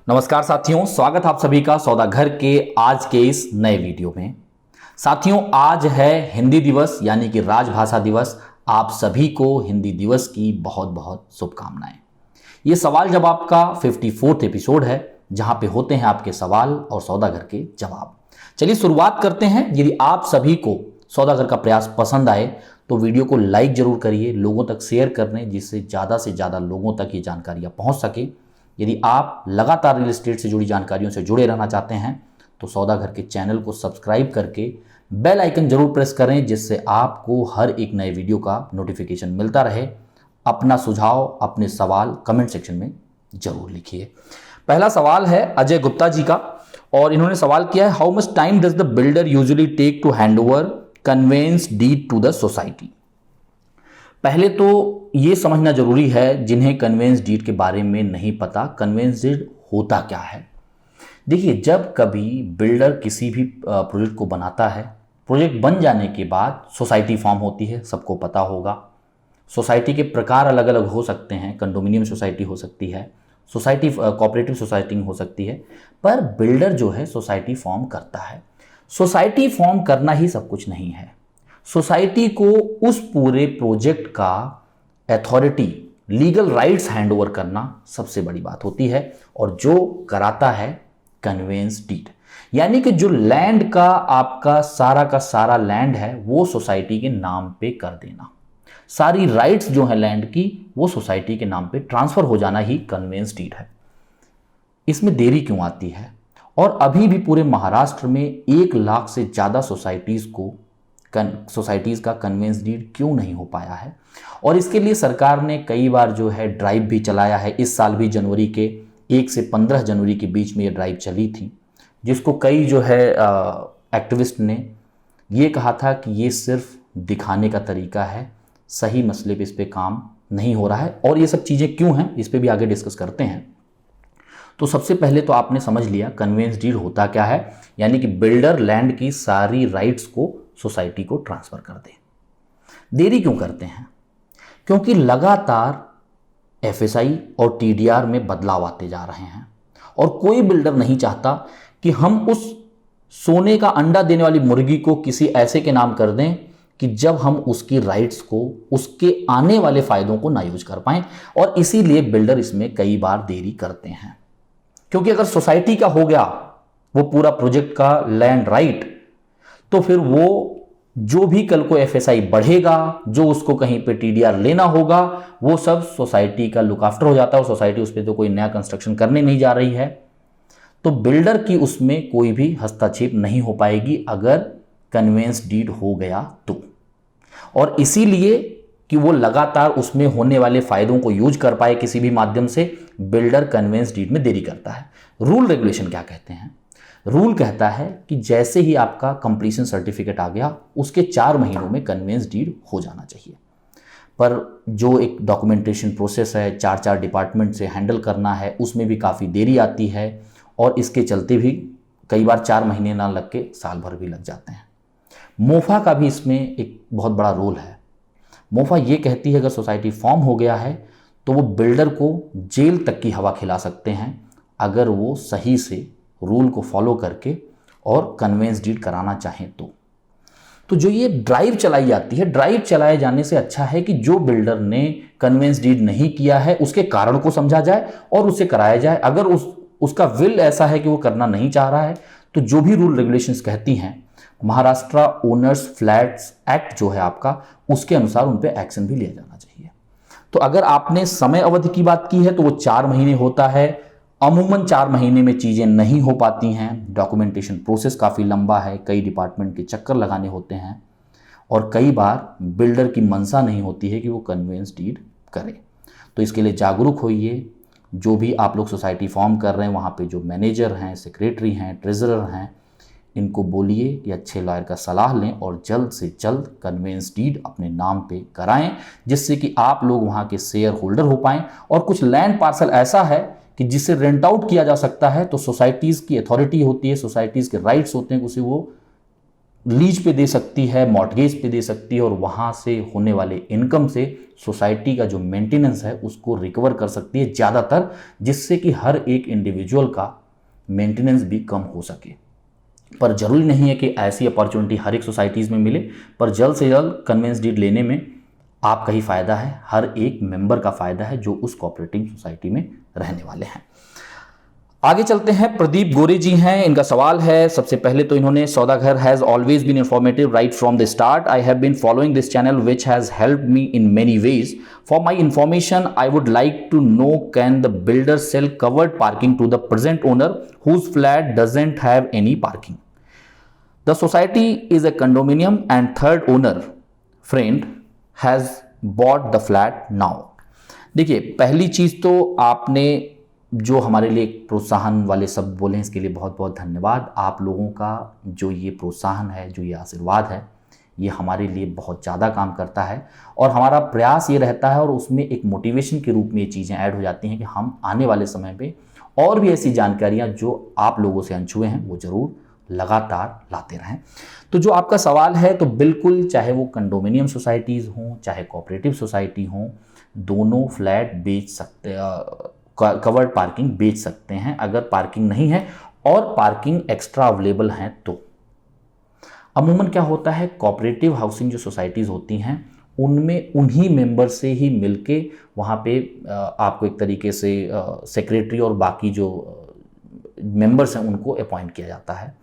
नमस्कार साथियों, स्वागत आप सभी का सौदा घर के आज के इस नए वीडियो में। साथियों, आज है हिंदी दिवस यानी कि राजभाषा दिवस। आप सभी को हिंदी दिवस की बहुत बहुत शुभकामनाएं। ये सवाल जवाब का 54वां एपिसोड है, जहां पे होते हैं आपके सवाल और सौदा घर के जवाब। चलिए शुरुआत करते हैं। यदि आप सभी को सौदा घर का प्रयास पसंद आए तो वीडियो को लाइक जरूर करिए, लोगों तक शेयर करने, जिससे ज़्यादा से ज़्यादा लोगों तक ये जानकारियाँ पहुँच सके। यदि आप लगातार रियल एस्टेट से जुड़ी जानकारियों से जुड़े रहना चाहते हैं तो सौदा घर के चैनल को सब्सक्राइब करके बेल आइकन जरूर प्रेस करें, जिससे आपको हर एक नए वीडियो का नोटिफिकेशन मिलता रहे। अपना सुझाव, अपने सवाल कमेंट सेक्शन में जरूर लिखिए। पहला सवाल है अजय गुप्ता जी का, और इन्होंने सवाल किया है, how much time does the builder usually take to hand over conveyance deed to the society. पहले तो ये समझना जरूरी है जिन्हें कन्वेंस डीड के बारे में नहीं पता, कन्वेंस डीड होता क्या है। देखिए, जब कभी बिल्डर किसी भी प्रोजेक्ट को बनाता है, प्रोजेक्ट बन जाने के बाद सोसाइटी फॉर्म होती है, सबको पता होगा। सोसाइटी के प्रकार अलग अलग हो सकते हैं, कंडोमिनियम सोसाइटी हो सकती है, सोसाइटी कोऑपरेटिव सोसाइटी हो सकती है, पर बिल्डर जो है सोसाइटी फॉर्म करता है। सोसाइटी फॉर्म करना ही सब कुछ नहीं है। सोसाइटी को उस पूरे प्रोजेक्ट का अथॉरिटी, लीगल राइट्स हैंडओवर करना सबसे बड़ी बात होती है, और जो कराता है कन्वेंस डीड, यानी कि जो लैंड का आपका सारा लैंड है वो सोसाइटी के नाम पे कर देना, सारी राइट्स जो है लैंड की वो सोसाइटी के नाम पे ट्रांसफर हो जाना ही कन्वेंस डीड है। इसमें देरी क्यों आती है, और अभी भी पूरे महाराष्ट्र में 1 लाख से ज़्यादा सोसाइटीज़ का कन्वेंस डीड क्यों नहीं हो पाया है। और इसके लिए सरकार ने कई बार जो है ड्राइव भी चलाया है। इस साल भी जनवरी के 1 से 15 जनवरी के बीच में ये ड्राइव चली थी, जिसको कई जो है एक्टिविस्ट ने ये कहा था कि ये सिर्फ दिखाने का तरीका है, सही मसले पे इस पे काम नहीं हो रहा है। और ये सब चीज़ें क्यों हैं, इस पे भी आगे डिस्कस करते हैं। तो सबसे पहले तो आपने समझ लिया कन्वेंस डीड होता क्या है, यानी कि बिल्डर लैंड की सारी राइट्स को सोसाइटी को ट्रांसफर कर दे। देरी क्यों करते हैं? क्योंकि लगातार एफएसआई और टीडीआर में बदलाव आते जा रहे हैं, और कोई बिल्डर नहीं चाहता कि हम उस सोने का अंडा देने वाली मुर्गी को किसी ऐसे के नाम कर दें कि जब हम उसकी राइट्स को, उसके आने वाले फायदों को ना यूज कर पाएं। और इसीलिए बिल्डर इसमें कई बार देरी करते हैं, क्योंकि अगर सोसाइटी का हो गया वो पूरा प्रोजेक्ट का लैंड राइट, तो फिर वो जो भी कल को एफएसआई बढ़ेगा, जो उसको कहीं पे टीडीआर लेना होगा, वो सब सोसाइटी का लुक आफ्टर हो जाता है, और सोसाइटी उस पर तो कोई नया कंस्ट्रक्शन करने नहीं जा रही है। तो बिल्डर की उसमें कोई भी हस्तक्षेप नहीं हो पाएगी अगर कन्वेंस डीड हो गया तो। और इसीलिए कि वो लगातार उसमें होने वाले फायदों को यूज कर पाए किसी भी माध्यम से, बिल्डर कन्वेंस डीड में देरी करता है। रूल रेगुलेशन क्या कहते हैं? रूल कहता है कि जैसे ही आपका कंप्लीशन सर्टिफिकेट आ गया, उसके 4 महीनों में कन्वेंस डीड हो जाना चाहिए। पर जो एक डॉक्यूमेंटेशन प्रोसेस है, 4 डिपार्टमेंट से हैंडल करना है, उसमें भी काफ़ी देरी आती है, और इसके चलते भी कई बार 4 महीने ना लग के साल भर भी लग जाते हैं। मोफा का भी इसमें एक बहुत बड़ा रोल है। मोफा ये कहती है अगर सोसाइटी फॉर्म हो गया है तो वो बिल्डर को जेल तक की हवा खिला सकते हैं अगर वो सही से रूल को फॉलो करके और कन्वेंस डीड कराना चाहें तो जो ये ड्राइव चलाई जाती है, ड्राइव चलाए जाने से अच्छा है कि जो बिल्डर ने कन्वेंस डीड नहीं किया है उसके कारण को समझा जाए और उसे कराया जाए। अगर उसका विल ऐसा है कि वो करना नहीं चाह रहा है तो जो भी रूल रेगुलेशंस कहती हैं, महाराष्ट्र ओनर्स फ्लैट्स एक्ट जो है आपका, उसके अनुसार उन पर एक्शन भी लिया जाना चाहिए। तो अगर आपने समय अवधि की बात की है तो वो 4 महीने होता है। अमूमन 4 महीने में चीज़ें नहीं हो पाती हैं। डॉक्यूमेंटेशन प्रोसेस काफ़ी लंबा है, कई डिपार्टमेंट के चक्कर लगाने होते हैं, और कई बार बिल्डर की मंशा नहीं होती है कि वो कन्वेंस डीड करे। तो इसके लिए जागरूक होइए। जो भी आप लोग सोसाइटी फॉर्म कर रहे हैं, वहाँ पे जो मैनेजर हैं, सेक्रेटरी हैं, ट्रेजरर हैं, इनको बोलिए कि अच्छे लॉयर का सलाह लें और जल्द से जल्द कन्वेंस डीड अपने नाम पे कराएं, जिससे कि आप लोग वहाँ के शेयर होल्डर हो पाएँ। और कुछ लैंड पार्सल ऐसा है कि जिसे रेंट आउट किया जा सकता है, तो सोसाइटीज़ की अथॉरिटी होती है, सोसाइटीज़ के राइट्स होते हैं, उसे वो लीज पे दे सकती है, मॉर्टगेज पे दे सकती है, और वहाँ से होने वाले इनकम से सोसाइटी का जो मेंटेनेंस है उसको रिकवर कर सकती है ज़्यादातर, जिससे कि हर एक इंडिविजुअल का मेंटेनेंस भी कम हो सके। पर ज़रूरी नहीं है कि ऐसी अपॉर्चुनिटी हर एक सोसाइटीज़ में मिले, पर जल्द से जल्द कन्वेंस डीड लेने में आपका ही फ़ायदा है, हर एक मेंबर का फ़ायदा है जो उस कोऑपरेटिव सोसाइटी में रहने वाले हैं। आगे चलते हैं, प्रदीप गोरे जी हैं, इनका सवाल है। सबसे पहले तो इन्होंने, सौदागर has always been informative right from the start. I have been following this channel which has helped me in many ways. For my information I would like to know, can the builder sell covered parking to the present owner whose flat doesn't have any parking? The society is a condominium and third owner friend has bought the flat now. देखिए, पहली चीज़ तो आपने जो हमारे लिए एक प्रोत्साहन वाले शब्द बोले, इसके लिए बहुत बहुत धन्यवाद। आप लोगों का जो ये प्रोत्साहन है, जो ये आशीर्वाद है, ये हमारे लिए बहुत ज़्यादा काम करता है, और हमारा प्रयास ये रहता है, और उसमें एक मोटिवेशन के रूप में ये चीज़ें ऐड हो जाती हैं कि हम आने वाले समय पे और भी ऐसी जानकारियाँ जो आप लोगों से अनछुए हैं वो ज़रूर लगातार लाते रहें। तो जो आपका सवाल है, तो बिल्कुल, चाहे वो कंडोमिनियम सोसाइटीज़ हों, चाहे कोऑपरेटिव सोसाइटी हों, दोनों फ्लैट बेच सकते, कवर्ड पार्किंग बेच सकते हैं अगर पार्किंग नहीं है और पार्किंग एक्स्ट्रा अवेलेबल हैं तो। अमूमन क्या होता है, कोऑपरेटिव हाउसिंग जो सोसाइटीज़ होती हैं उनमें उन्हीं मेंबर से ही मिलके वहाँ पे आपको एक तरीके से सेक्रेटरी और बाकी जो मेंबर्स हैं उनको अपॉइंट किया जाता है।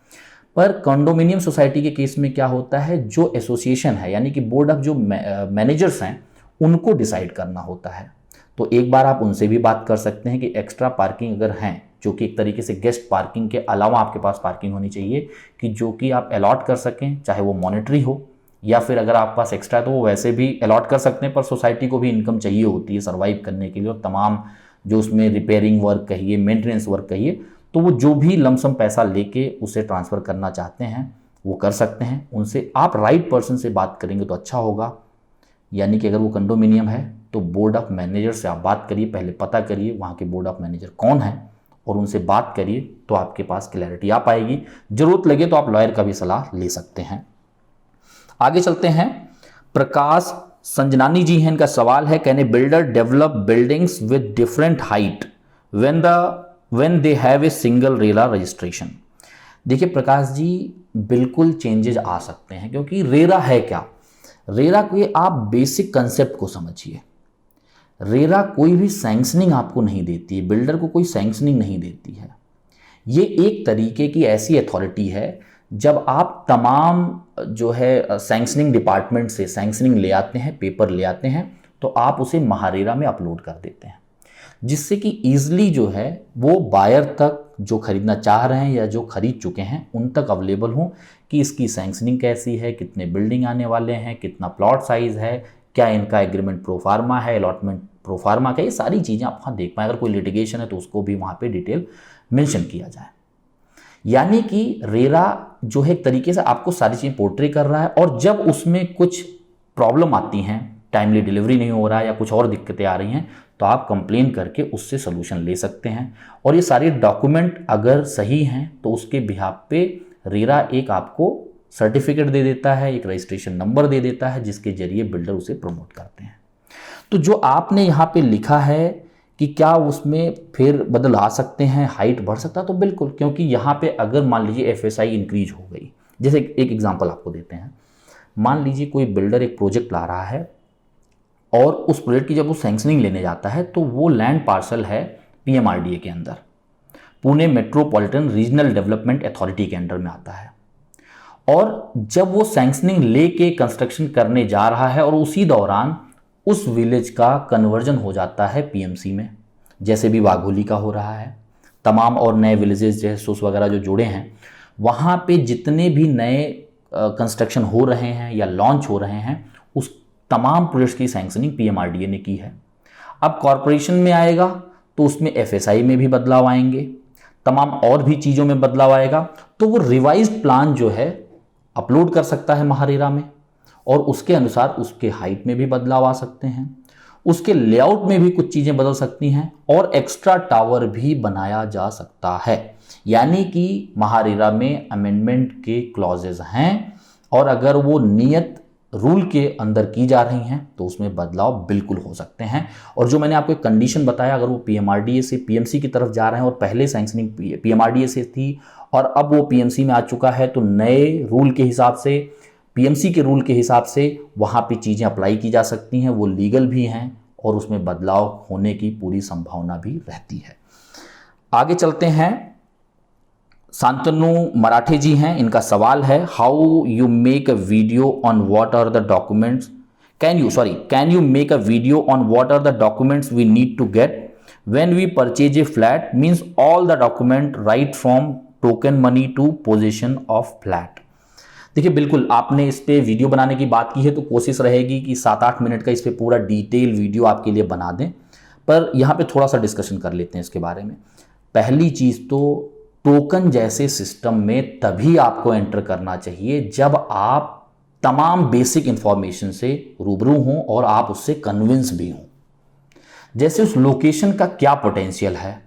पर कंडोमिनियम सोसाइटी के केस में क्या होता है, जो एसोसिएशन है यानी कि बोर्ड ऑफ जो मैनेजर्स हैं उनको डिसाइड करना होता है। तो एक बार आप उनसे भी बात कर सकते हैं कि एक्स्ट्रा पार्किंग अगर हैं, जो कि एक तरीके से गेस्ट पार्किंग के अलावा आपके पास पार्किंग होनी चाहिए कि जो कि आप अलॉट कर सकें, चाहे वो मॉनेटरी हो या फिर अगर आपके पास एक्स्ट्रा है तो वो वैसे भी अलॉट कर सकते हैं। पर सोसाइटी को भी इनकम चाहिए होती है सर्वाइव करने के लिए, और तमाम जो उसमें रिपेयरिंग वर्क कहिए, मेंटेनेंस वर्क कहिए, तो वो जो भी लमसम पैसा लेके उसे ट्रांसफ़र करना चाहते हैं वो कर सकते हैं। उनसे आप राइट पर्सन से बात करेंगे तो अच्छा होगा। यानी कि अगर वो कंडोमिनियम है तो बोर्ड ऑफ मैनेजर से आप बात करिए, पहले पता करिए वहाँ के बोर्ड ऑफ मैनेजर कौन है और उनसे बात करिए, तो आपके पास क्लैरिटी आ पाएगी। ज़रूरत लगे तो आप लॉयर का भी सलाह ले सकते हैं। आगे चलते हैं, प्रकाश संजनानी जी हैं, इनका सवाल है, can a builder develop buildings with different height when they have a single RERA registration? देखिए प्रकाश जी, बिल्कुल चेंजेज आ सकते हैं, क्योंकि रेरा है क्या, रेरा के आप बेसिक कंसेप्ट को समझिए। रेरा कोई भी सैंक्शनिंग आपको नहीं देती है, बिल्डर को कोई सैंक्शनिंग नहीं देती है। ये एक तरीके की ऐसी अथॉरिटी है, जब आप तमाम जो है सैंक्शनिंग डिपार्टमेंट से सैंक्शनिंग ले आते हैं, पेपर ले आते हैं, तो आप उसे महारेरा में अपलोड कर देते हैं, जिससे कि ईजिली जो है वो बायर तक जो खरीदना चाह रहे हैं या जो खरीद चुके हैं उन तक अवेलेबल हो कि इसकी सैंक्शनिंग कैसी है, कितने बिल्डिंग आने वाले हैं, कितना प्लॉट साइज़ है, क्या इनका एग्रीमेंट प्रोफार्मा है, अलॉटमेंट प्रोफार्मा का, ये सारी चीज़ें आप वहाँ देख पाएँ। अगर कोई लिटिगेशन है तो उसको भी वहाँ पे डिटेल मेंशन किया जाए। यानी कि रेरा जो है एक तरीके से आपको सारी चीज़ें पोर्ट्रे कर रहा है, और जब उसमें कुछ प्रॉब्लम आती हैं, टाइमली डिलीवरी नहीं हो रहा है या कुछ और दिक्कतें आ रही हैं, तो आप कंप्लेन करके उससे सोल्यूशन ले सकते हैं। और ये सारे डॉक्यूमेंट अगर सही हैं तो उसके बिहाफ पे रेरा एक आपको सर्टिफिकेट दे देता है, एक रजिस्ट्रेशन नंबर दे देता है, जिसके जरिए बिल्डर उसे प्रमोट करते हैं। तो जो आपने यहाँ पे लिखा है कि क्या उसमें फिर बदल आ सकते हैं, हाइट बढ़ सकता है, तो बिल्कुल, क्योंकि यहाँ पे अगर मान लीजिए FSI इंक्रीज हो गई, जैसे एक एग्जाम्पल आपको देते हैं, मान लीजिए कोई बिल्डर एक प्रोजेक्ट ला रहा है और उस प्रोजेक्ट की जब वो सैंक्शनिंग लेने जाता है तो वो लैंड पार्सल है PMRDA के अंदर, Pune metropolitan regional development authority के अंडर में आता है। और जब वो सैंक्शनिंग लेके कंस्ट्रक्शन करने जा रहा है और उसी दौरान उस विलेज का कन्वर्जन हो जाता है PMC में, जैसे भी वाघोली का हो रहा है, तमाम और नए विलेजेस जैसे सोस वगैरह जो जुड़े हैं, वहाँ पे जितने भी नए कंस्ट्रक्शन हो रहे हैं या लॉन्च हो रहे हैं, उस तमाम प्रोजेक्ट्स की सैंक्शनिंग PMRDA ने की है। अब कॉरपोरेशन में आएगा तो उसमें FSI में भी बदलाव आएंगे, तमाम और भी चीज़ों में बदलाव आएगा, तो वो रिवाइज्ड प्लान जो है अपलोड कर सकता है महारेरा में, और उसके अनुसार उसके हाइट में भी बदलाव आ सकते हैं, उसके लेआउट में भी कुछ चीज़ें बदल सकती हैं, और एक्स्ट्रा टावर भी बनाया जा सकता है। यानी कि महारेरा में अमेंडमेंट के क्लॉजेज हैं और अगर वो नियत रूल के अंदर की जा रही हैं तो उसमें बदलाव बिल्कुल हो सकते हैं। और जो मैंने आपको एक कंडीशन बताया, अगर वो पीएमआरडीए से पीएमसी की तरफ जा रहे हैं और पहले सैंक्शनिंग पीएमआरडीए से थी और अब वो पीएमसी में आ चुका है, तो नए रूल के हिसाब से, पीएमसी के रूल के हिसाब से वहाँ पे चीज़ें अप्लाई की जा सकती हैं, वो लीगल भी हैं और उसमें बदलाव होने की पूरी संभावना भी रहती है। आगे चलते हैं। शांतनु मराठे जी हैं, इनका सवाल है, how you make a video on what are the documents, can you make a video on what are the documents we need to get when we purchase a flat, means all the document right from token money to possession of flat. देखिए बिल्कुल, आपने इस पे video बनाने की बात की है तो कोशिश रहेगी कि 7-8 मिनट का इस पे पूरा डिटेल वीडियो आपके लिए बना दें, पर यहाँ पे थोड़ा सा डिस्कशन कर लेते हैं इसके बारे में। पहली चीज़ तो टोकन जैसे सिस्टम में तभी आपको एंटर करना चाहिए जब आप तमाम बेसिक इंफॉर्मेशन से रूबरू हों और आप उससे कन्विंस भी हों। जैसे उस लोकेशन का क्या पोटेंशियल है,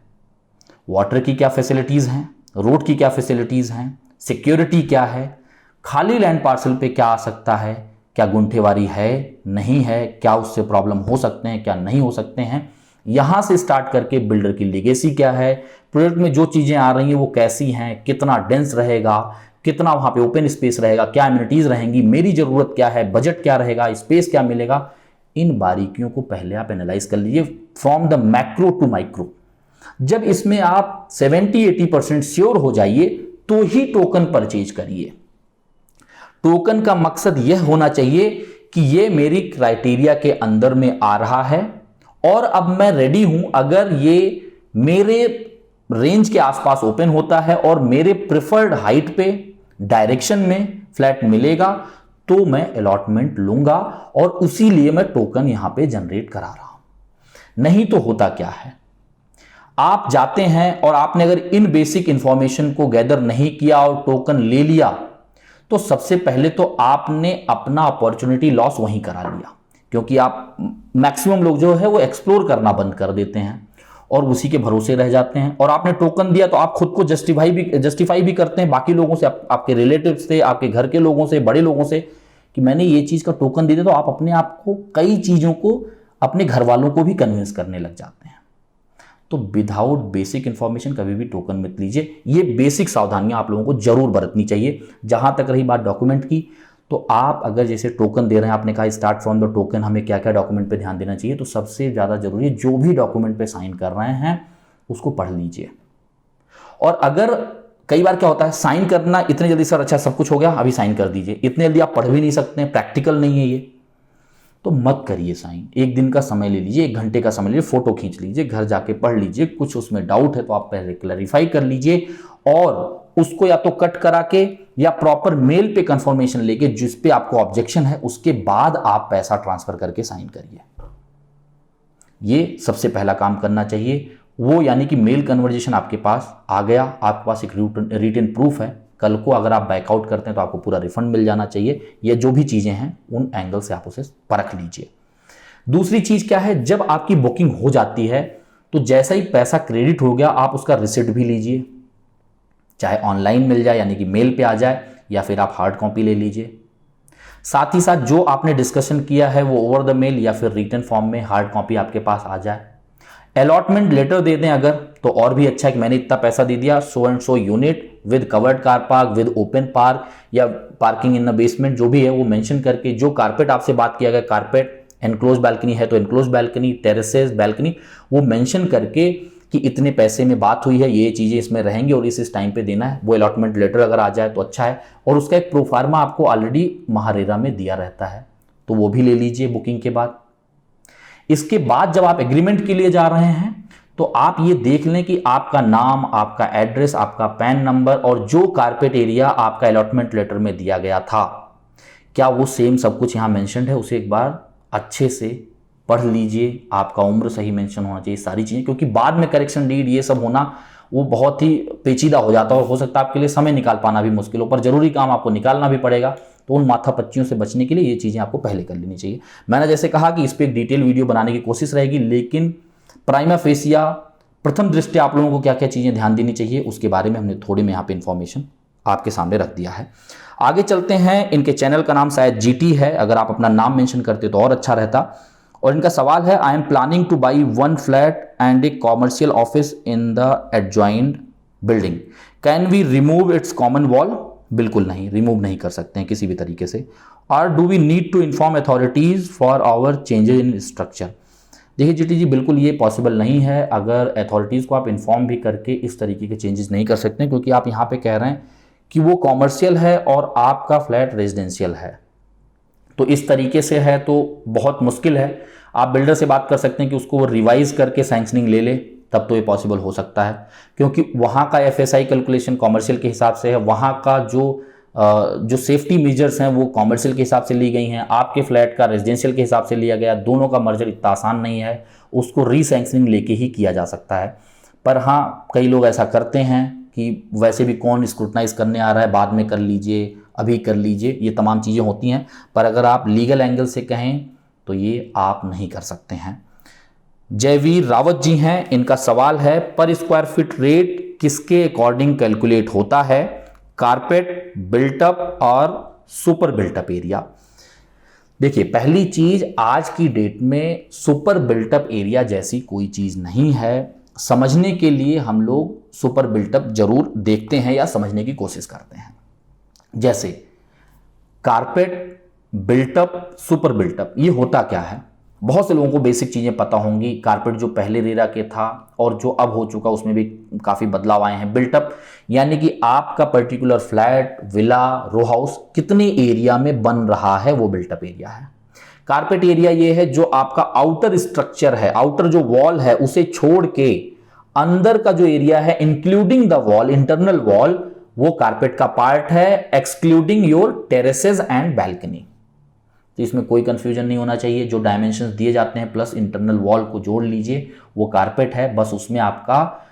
वाटर की क्या फैसिलिटीज़ हैं, रोड की क्या फैसिलिटीज़ हैं, सिक्योरिटी क्या है, खाली लैंड पार्सल पे क्या आ सकता है, क्या गुंठेवारी है नहीं है, क्या उससे प्रॉब्लम हो सकते हैं क्या नहीं हो सकते हैं, यहाँ से स्टार्ट करके बिल्डर की लीगेसी क्या है, प्रोजेक्ट में जो चीज़ें आ रही हैं वो कैसी हैं, कितना डेंस रहेगा, कितना वहाँ पे ओपन स्पेस रहेगा, क्या एमिनिटीज़ रहेंगी, मेरी ज़रूरत क्या है, बजट क्या रहेगा, स्पेस क्या मिलेगा, इन बारीकियों को पहले आप एनालाइज कर लीजिए from the macro to micro. जब इसमें आप 70-80% श्योर हो जाइए तो ही टोकन परचेज करिए। टोकन का मकसद यह होना चाहिए कि ये मेरी क्राइटेरिया के अंदर में आ रहा है और अब मैं रेडी हूं, अगर ये मेरे रेंज के आसपास ओपन होता है और मेरे प्रिफर्ड हाइट पे डायरेक्शन में फ्लैट मिलेगा तो मैं अलॉटमेंट लूंगा और उसी लिए मैं टोकन यहां पे जनरेट करा रहा हूं। नहीं तो होता क्या है, आप जाते हैं और आपने अगर इन बेसिक इंफॉर्मेशन को गैदर नहीं किया और टोकन ले लिया तो सबसे पहले तो आपने अपना अपॉर्चुनिटी लॉस वहीं करा लिया, क्योंकि आप मैक्सिमम लोग जो है वो एक्सप्लोर करना बंद कर देते हैं और उसी के भरोसे रह जाते हैं। और आपने टोकन दिया तो आप खुद को जस्टिफाई भी करते हैं बाकी लोगों से, आपके रिलेटिव्स से, आपके घर के लोगों से, बड़े लोगों से, कि मैंने ये चीज़ का टोकन दे दिया, तो आप अपने आप को कई चीज़ों को अपने घर वालों को भी कन्विंस करने लग जाते हैं। तो विदाउट बेसिक इंफॉर्मेशन कभी भी टोकन मत लीजिए। ये बेसिक सावधानियां आप लोगों को जरूर बरतनी चाहिए। जहां तक रही बात डॉक्यूमेंट की, तो आप अगर जैसे टोकन दे रहे हैं, आपने कहा स्टार्ट फ्रॉम द टोकन, हमें क्या क्या डॉक्यूमेंट पे ध्यान देना चाहिए, तो सबसे ज़्यादा जरूरी है जो भी डॉक्यूमेंट पे साइन कर रहे हैं उसको पढ़ लीजिए। और अगर कई बार क्या होता है, साइन करना इतने जल्दी, सर अच्छा सब कुछ हो गया अभी साइन कर दीजिए, इतने जल्दी आप पढ़ भी नहीं सकते हैं, प्रैक्टिकल नहीं है ये, तो मत करिए साइन। एक दिन का समय ले लीजिए, 1 घंटे का समय लीजिए, फोटो खींच लीजिए, घर जाके पढ़ लीजिए, कुछ उसमें डाउट है तो आप पहले क्लैरिफाई कर लीजिए और उसको या तो कट करा के या प्रॉपर मेल पे कंफर्मेशन लेके जिस पे आपको ऑब्जेक्शन है उसके बाद आप पैसा ट्रांसफर करके साइन करिए। ये सबसे पहला काम करना चाहिए वो, यानी कि मेल कन्वर्जेशन आपके पास आ गया, आपके पास एक रिटन प्रूफ है, कल को अगर आप बैकआउट करते हैं तो आपको पूरा रिफंड मिल जाना चाहिए। ये जो भी चीज़ें हैं उन एंगल से आप उसे परख लीजिए। दूसरी चीज़ क्या है, जब आपकी बुकिंग हो जाती है तो जैसा ही पैसा क्रेडिट हो गया आप उसका रिसिप्ट भी लीजिए, चाहे ऑनलाइन मिल जाए यानी कि मेल पे आ जाए या फिर आप हार्ड कॉपी ले लीजिए। साथ ही साथ जो आपने डिस्कशन किया है वो ओवर द मेल या फिर रिटन फॉर्म में हार्ड कॉपी आपके पास आ जाए। अलॉटमेंट लेटर दे दें अगर, तो और भी अच्छा है कि मैंने इतना पैसा दे दिया, so and so unit with covered car park, with open park या पार्किंग इन द बेसमेंट, जो भी है वो मेंशन करके, जो कारपेट आपसे बात किया गया, कारपेट, एनक्लोज बैल्कनी है तो एनक्लोज बैल्कनी, टेरेसेस, बैल्कनी, वो मेंशन करके कि इतने पैसे में बात हुई है, ये चीज़ें इसमें रहेंगी और इस टाइम पे देना है। वो अलॉटमेंट लेटर अगर आ जाए तो अच्छा है, और उसका एक प्रोफार्मा आपको ऑलरेडी महारेरा में दिया रहता है तो वो भी ले लीजिए बुकिंग के बाद। इसके बाद जब आप एग्रीमेंट के लिए जा रहे हैं तो आप ये देख लें कि आपका नाम, आपका एड्रेस, आपका पैन नंबर और जो कारपेट एरिया आपका अलॉटमेंट लेटर में दिया गया था, क्या वो सेम सब कुछ यहाँ मेंशन्ड है, उसे एक बार अच्छे से पढ़ लीजिए। आपका उम्र सही मेंशन होना चाहिए, सारी चीज़ें, क्योंकि बाद में करेक्शन डीड ये सब होना वो बहुत ही पेचीदा हो जाता है और हो सकता है आपके लिए समय निकाल पाना भी मुश्किल हो, पर जरूरी काम आपको निकालना भी पड़ेगा, तो उन माथापच्चियों से बचने के लिए ये चीज़ें आपको पहले कर लेनी चाहिए। मैंने जैसे कहा कि इस पर एक डिटेल वीडियो बनाने की कोशिश रहेगी, लेकिन प्राइमा फेसिया प्रथम दृष्टया आप लोगों को क्या क्या चीज़ें ध्यान देनी चाहिए उसके बारे में हमने थोड़ी में यहाँ पे इंफॉर्मेशन आपके सामने रख दिया है। आगे चलते हैं, इनके चैनल का नाम शायद जीटी है, अगर आप अपना नाम मेंशन करते तो और अच्छा रहता। और इनका सवाल है, I am planning to buy 1 flat and a commercial office in the adjoint building, can we remove its common wall? बिल्कुल नहीं, रिमूव नहीं कर सकते हैं किसी भी तरीके से। और do we need to inform authorities for our changes in structure? देखिए जीटी जी, बिल्कुल ये पॉसिबल नहीं है। अगर अथॉरिटीज़ को आप इन्फॉर्म भी करके इस तरीके के चेंजेस नहीं कर सकते, क्योंकि आप यहाँ पे कह रहे हैं कि वो कॉमर्शियल है और आपका फ्लैट रेजिडेंशियल है, तो इस तरीके से है तो बहुत मुश्किल है। आप बिल्डर से बात कर सकते हैं कि उसको वो रिवाइज करके सैंक्शनिंग ले ले, तब तो ये पॉसिबल हो सकता है, क्योंकि वहाँ का एफएसआई कैलकुलेशन कॉमर्शियल के हिसाब से है, वहाँ का जो सेफ्टी मेजर्स हैं वो कॉमर्शियल के हिसाब से ली गई हैं, आपके फ्लैट का रेजिडेंशियल के हिसाब से लिया गया। दोनों का मर्जर इतना आसान नहीं है, उसको रीसैंक्शनिंग लेके ही किया जा सकता है। पर हाँ, कई लोग ऐसा करते हैं कि वैसे भी कौन स्क्रूटनाइज करने आ रहा है, बाद में कर लीजिए, अभी कर लीजिए, ये तमाम चीज़ें होती हैं। पर अगर आप लीगल एंगल से कहें तो ये आप नहीं कर सकते हैं। जयवीर रावत जी हैं, इनका सवाल है, पर स्क्वायर फीट रेट किसके अकॉर्डिंग कैलकुलेट होता है? कारपेट, बिल्टअप और सुपर बिल्टअप एरिया। देखिए, पहली चीज, आज की डेट में सुपर बिल्टअप एरिया जैसी कोई चीज नहीं है। समझने के लिए हम लोग सुपर बिल्टअप जरूर देखते हैं या समझने की कोशिश करते हैं। जैसे कारपेट, बिल्टअप, सुपर बिल्टअप, ये होता क्या है? बहुत से लोगों को बेसिक चीज़ें पता होंगी। कारपेट जो पहले रेरा के था और जो अब हो चुका, उसमें भी काफ़ी बदलाव आए हैं। बिल्टअप यानी कि आपका particular flat, villa, row house कितने एरिया में बन रहा है, वो बिल्टअप एरिया है। कारपेट एरिया ये है जो आपका आउटर स्ट्रक्चर है, आउटर जो वॉल है उसे छोड़ के अंदर का जो एरिया है including the wall, internal wall, वो कारपेट का पार्ट है, excluding your terraces and balcony. तो इसमें कोई कंफ्यूजन नहीं होना चाहिए। जो डायमेंशंस दिए जाते हैं प्लस इंटरनल वॉल को जोड़ लीजिए, वो कारपेट है, बस उसमें आपका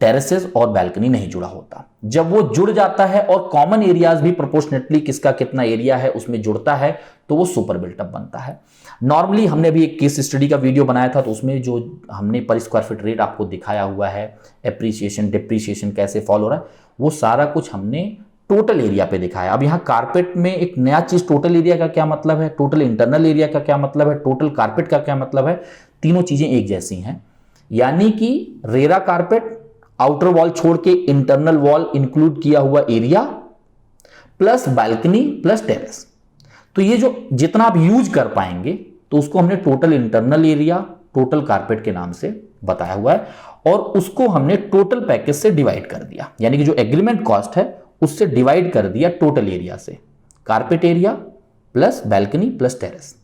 टेरेसेस और बैल्कनी नहीं जुड़ा होता। जब वो जुड़ जाता है और कॉमन एरियाज भी प्रोपोर्शनेटली किसका कितना एरिया है उसमें जुड़ता है, तो वो सुपर बिल्टअप बनता है। नॉर्मली हमने भी एक केस स्टडी का वीडियो बनाया था, तो उसमें जो हमने पर स्क्वायर फीट रेट आपको दिखाया हुआ है, एप्रिसिएशन, डिप्रिसिएशन कैसे फॉल हो रहा है, वो सारा कुछ हमने टोटल एरिया पे दिखाया। अब यहाँ कारपेट में एक नया चीज, टोटल एरिया का क्या मतलब है, टोटल इंटरनल एरिया का क्या मतलब है, टोटल कारपेट का क्या मतलब है, तीनों चीजें एक जैसी हैं। यानी कि रेरा कारपेट, आउटर वॉल छोड़ के इंटरनल वॉल इंक्लूड किया हुआ area, plus balcony, plus terrace. तो ये जो जितना आप यूज कर पाएंगे, तो उसको हमने total internal area, total carpet के नाम से बताया हुआ है, और उसको हमने टोटल पैकेज से डिवाइड कर दिया। यानी कि जो एग्रीमेंट कॉस्ट है उससे डिवाइड कर दिया टोटल एरिया से, carpet area plus balcony plus terrace,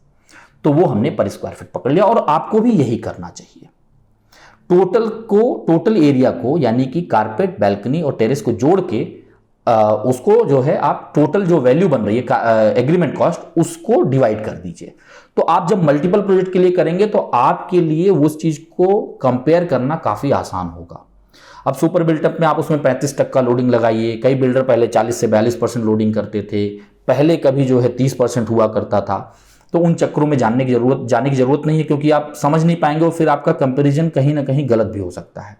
तो वो हमने पर स्क्वायर फीट पकड़ लिया। और आपको भी यही करना चाहिए। टोटल एरिया को, यानी कि कारपेट, बैल्कनी और टेरेस को जोड़ के उसको जो है आप टोटल जो वैल्यू बन रही है एग्रीमेंट कॉस्ट, उसको डिवाइड कर दीजिए। तो आप जब मल्टीपल प्रोजेक्ट के लिए करेंगे तो आपके लिए उस चीज को कंपेयर करना काफी आसान होगा। अब सुपर बिल्टअप में आप उसमें 35% लोडिंग लगाइए। कई बिल्डर पहले 40 से 42% लोडिंग करते थे, पहले कभी जो है 30% हुआ करता था। तो उन चक्रों में जाने की जरूरत नहीं है, क्योंकि आप समझ नहीं पाएंगे और फिर आपका कंपैरिजन कहीं ना कहीं गलत भी हो सकता है।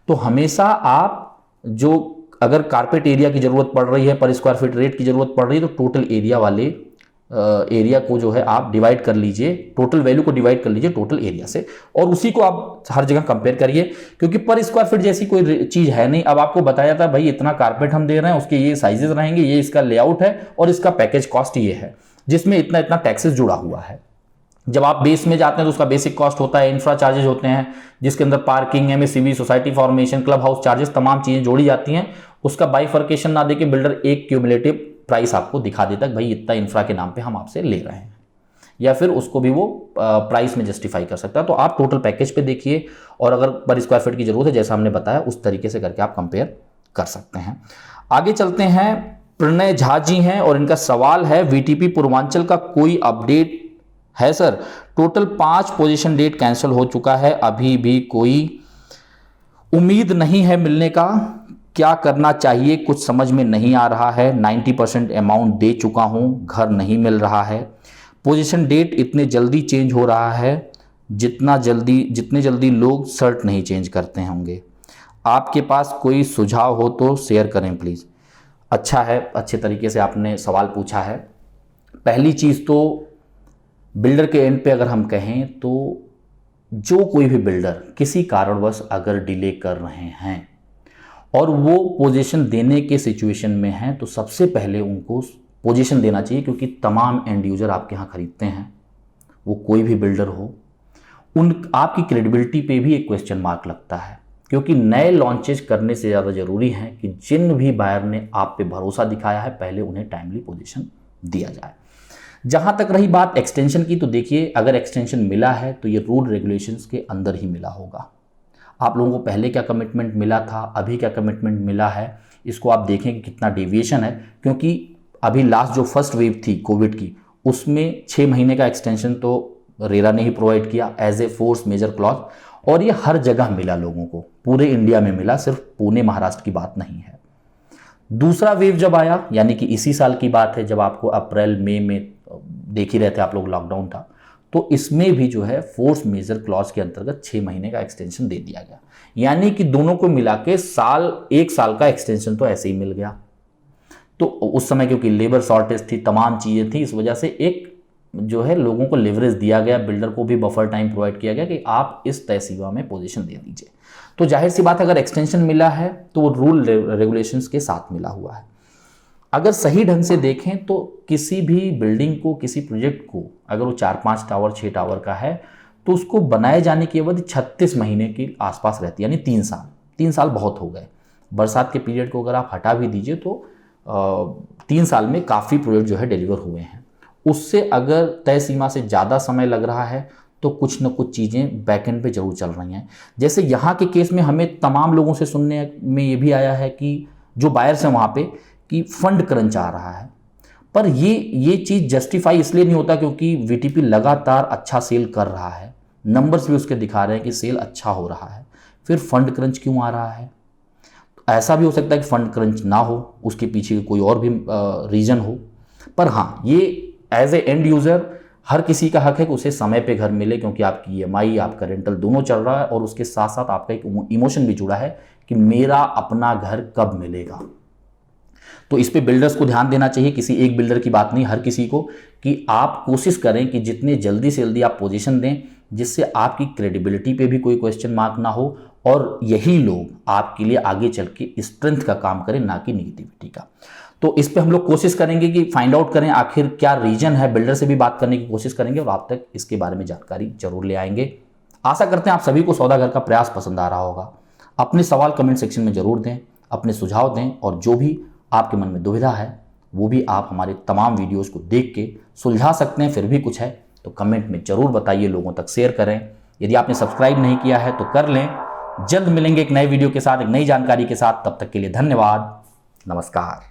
तो हमेशा आप जो, अगर कारपेट एरिया की जरूरत पड़ रही है, पर स्क्वायर फीट रेट की जरूरत पड़ रही है, तो टोटल एरिया वाले एरिया को जो है आप डिवाइड कर लीजिए, टोटल वैल्यू को डिवाइड कर लीजिए टोटल एरिया से, और उसी को आप हर जगह कंपेयर करिए। क्योंकि पर स्क्वायर फीट जैसी कोई चीज है नहीं। अब आपको बताया था भाई इतना कारपेट हम दे रहे हैं, उसके ये साइजेस रहेंगे, ये इसका लेआउट है और इसका पैकेज कॉस्ट ये है, जिसमें इतना इतना टैक्सेस जुड़ा हुआ है। जब आप बेस में जाते हैं तो उसका बेसिक कॉस्ट होता है, इंफ्रा चार्जेस होते हैं, जिसके अंदर parking, MSCB, society formation, club house charges, तमाम चीजें जोड़ी जाती हैं। उसका बाइफर्केशन ना देके बिल्डर एक क्यूमुलेटिव प्राइस आपको दिखा देता है, भाई इतना इंफ्रा के नाम पे हम आपसे ले रहे हैं, या फिर उसको भी वो प्राइस में जस्टिफाई कर सकता है। तो आप टोटल पैकेज पे देखिए, और अगर पर स्क्वायर फीट की जरूरत है जैसा हमने बताया, उस तरीके से करके आप कंपेयर कर सकते हैं। आगे चलते हैं, प्रणय झा जी हैं और इनका सवाल है, वीटीपी पूर्वांचल का कोई अपडेट है sir? Total 5 possession date cancel हो चुका है, अभी भी कोई उम्मीद नहीं है मिलने का, क्या करना चाहिए कुछ समझ में नहीं आ रहा है। 90% अमाउंट दे चुका हूं, घर नहीं मिल रहा है। पोजीशन डेट इतने जल्दी चेंज हो रहा है जितने जल्दी लोग शर्ट नहीं चेंज करते होंगे। आपके पास कोई सुझाव हो तो शेयर करें प्लीज़। अच्छा है, अच्छे तरीके से आपने सवाल पूछा है। पहली चीज़ तो बिल्डर के एंड पे अगर हम कहें तो जो कोई भी बिल्डर किसी कारणवश अगर डिले कर रहे हैं और वो पोजीशन देने के सिचुएशन में हैं, तो सबसे पहले उनको पोजीशन देना चाहिए, क्योंकि तमाम एंड यूजर आपके यहाँ खरीदते हैं, वो कोई भी बिल्डर हो, उन आपकी क्रेडिबिलिटी पे भी एक क्वेश्चन मार्क लगता है। क्योंकि नए लॉन्चेज करने से ज़्यादा ज़रूरी है कि जिन भी बायर ने आप पे भरोसा दिखाया है, पहले उन्हें टाइमली पोजीशन दिया जाए। जहाँ तक रही बात एक्सटेंशन की, तो देखिए अगर एक्सटेंशन मिला है तो ये रूल रेगुलेशंस के अंदर ही मिला होगा। आप लोगों को पहले क्या कमिटमेंट मिला था, अभी क्या कमिटमेंट मिला है, इसको आप देखें कि कितना डेविएशन है। क्योंकि अभी लास्ट जो फर्स्ट वेव थी कोविड की, उसमें 6 महीने का एक्सटेंशन तो रेरा ने ही प्रोवाइड किया as a force majeure clause, और ये हर जगह मिला लोगों को, पूरे इंडिया में मिला, सिर्फ पुणे महाराष्ट्र की बात नहीं है। दूसरा वेव जब आया, यानी कि इसी साल की बात है, जब आपको अप्रैल मई में देख ही रहे थे आप लोग, लॉकडाउन था, तो इसमें भी जो है फोर्स मेजर क्लॉज के अंतर्गत 6 महीने का एक्सटेंशन दे दिया गया। यानी कि दोनों को मिला के एक साल का एक्सटेंशन तो ऐसे ही मिल गया। तो उस समय क्योंकि लेबर शॉर्टेज थी, तमाम चीज़ें थी, इस वजह से एक जो है लोगों को लेवरेज दिया गया, बिल्डर को भी बफर टाइम प्रोवाइड किया गया कि आप इस तय सीमा में पोजीशन दे दीजिए। तो जाहिर सी बात है, अगर एक्सटेंशन मिला है तो वो रूल रेगुलेशंस के साथ मिला हुआ है। अगर सही ढंग से देखें तो किसी भी बिल्डिंग को, किसी प्रोजेक्ट को, अगर वो 4-5 टावर 6 टावर का है, तो उसको बनाए जाने की अवधि 36 महीने के आसपास रहती है, यानी 3 साल। 3 साल बहुत हो गए। बरसात के पीरियड को अगर आप हटा भी दीजिए तो 3 साल में काफ़ी प्रोजेक्ट जो है डिलीवर हुए हैं। उससे अगर तय सीमा से ज़्यादा समय लग रहा है तो कुछ न कुछ चीज़ें बैकएंड पे जरूर चल रही हैं। जैसे यहाँ के केस में हमें तमाम लोगों से सुनने में ये भी आया है कि जो बायर्स हैं वहाँ पे, कि फंड क्रंच आ रहा है। पर ये चीज़ जस्टिफाई इसलिए नहीं होता क्योंकि वीटीपी लगातार अच्छा सेल कर रहा है, नंबर्स भी उसके दिखा रहे हैं कि सेल अच्छा हो रहा है, फिर फंड क्रंच क्यों आ रहा है? ऐसा भी हो सकता है कि फंड क्रंच ना हो, उसके पीछे कोई और भी रीज़न हो। पर हाँ, ये एज ए एंड यूज़र हर किसी का हक है कि उसे समय पे घर मिले, क्योंकि आपकी EMI, आपका रेंटल दोनों चल रहा है, और उसके साथ साथ आपका एक इमोशन भी जुड़ा है कि मेरा अपना घर कब मिलेगा। तो इस पे बिल्डर्स को ध्यान देना चाहिए, किसी एक बिल्डर की बात नहीं, हर किसी को, कि आप कोशिश करें कि जितने जल्दी से जल्दी आप पोजीशन दें, जिससे आपकी क्रेडिबिलिटी पे भी कोई क्वेश्चन मार्क ना हो, और यही लोग आपके लिए आगे चल के स्ट्रेंथ का काम करें, ना कि निगेटिविटी का। तो इस पे हम लोग कोशिश करेंगे कि फाइंड आउट करें आखिर क्या रीजन है, बिल्डर से भी बात करने की कोशिश करेंगे और आप तक इसके बारे में जानकारी जरूर ले आएंगे। आशा करते हैं आप सभी को सौदागर का प्रयास पसंद आ रहा होगा। अपने सवाल कमेंट सेक्शन में जरूर दें, अपने सुझाव दें, और जो भी आपके मन में दुविधा है वो भी आप हमारे तमाम वीडियोस को देख के सुलझा सकते हैं। फिर भी कुछ है तो कमेंट में जरूर बताइए, लोगों तक शेयर करें। यदि आपने सब्सक्राइब नहीं किया है तो कर लें। जल्द मिलेंगे एक नए वीडियो के साथ, एक नई जानकारी के साथ। तब तक के लिए धन्यवाद, नमस्कार।